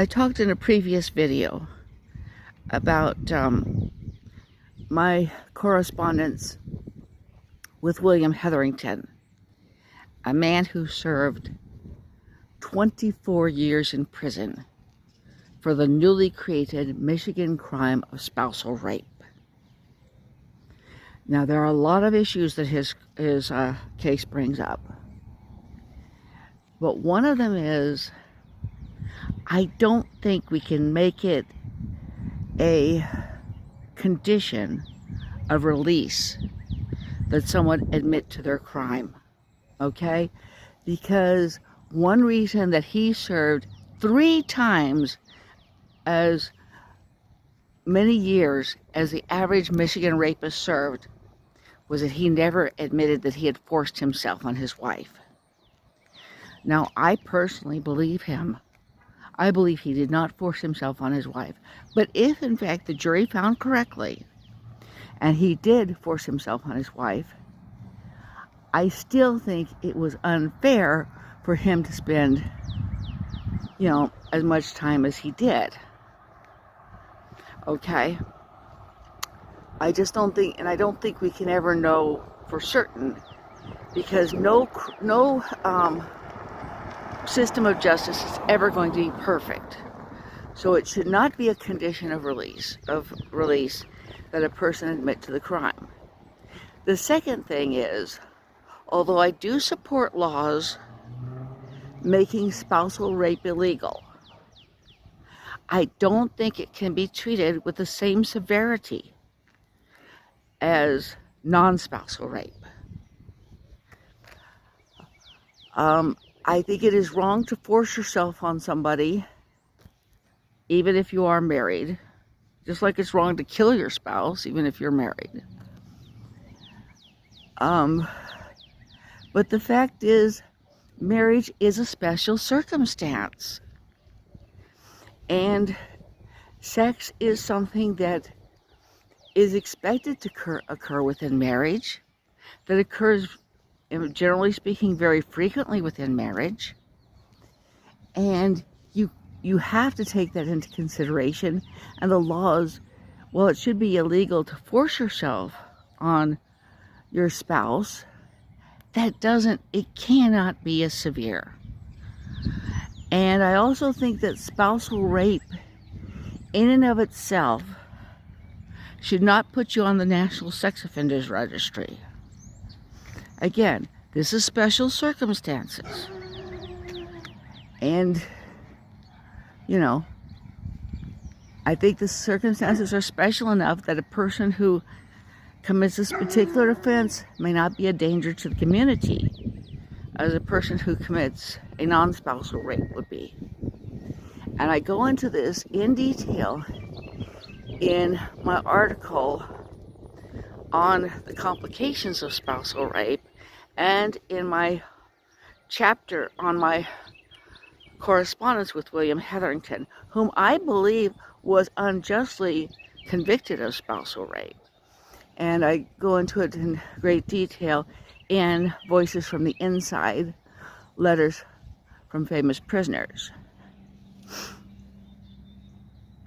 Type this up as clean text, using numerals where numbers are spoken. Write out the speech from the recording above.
I talked in a previous video about my correspondence with William Hetherington, a man who served 24 years in prison for the newly created Michigan crime of spousal rape. Now, there are a lot of issues that his case brings up, but one of them is I don't think we can make it a condition of release that someone admit to their crime, okay? Because one reason that he served 3 times as many years as the average Michigan rapist served was that he never admitted that he had forced himself on his wife. Now, I personally believe him. I believe he did not force himself on his wife. But if, in fact, the jury found correctly, and he did force himself on his wife, I still think it was unfair for him to spend, as much time as he did. Okay? I just don't think, and I don't think we can ever know for certain, because no system of justice is ever going to be perfect. So it should not be a condition of release that a person admit to the crime. The second thing is, although I do support laws making spousal rape illegal, I don't think it can be treated with the same severity as non-spousal rape. I think it is wrong to force yourself on somebody, even if you are married, just like it's wrong to kill your spouse, even if you're married. But the fact is, marriage is a special circumstance. And sex is something that is expected to occur within marriage, that occurs, generally speaking, very frequently within marriage. And you have to take that into consideration. And the laws, well, it should be illegal to force yourself on your spouse. It cannot be as severe. And I also think that spousal rape, in and of itself, should not put you on the National Sex Offenders Registry. Again, this is special circumstances. And, I think the circumstances are special enough that a person who commits this particular offense may not be a danger to the community as a person who commits a non-spousal rape would be. And I go into this in detail in my article on the complications of spousal rape and in my chapter on my correspondence with William Hetherington, whom I believe was unjustly convicted of spousal rape. And I go into it in great detail in Voices from the Inside, Letters from Famous Prisoners.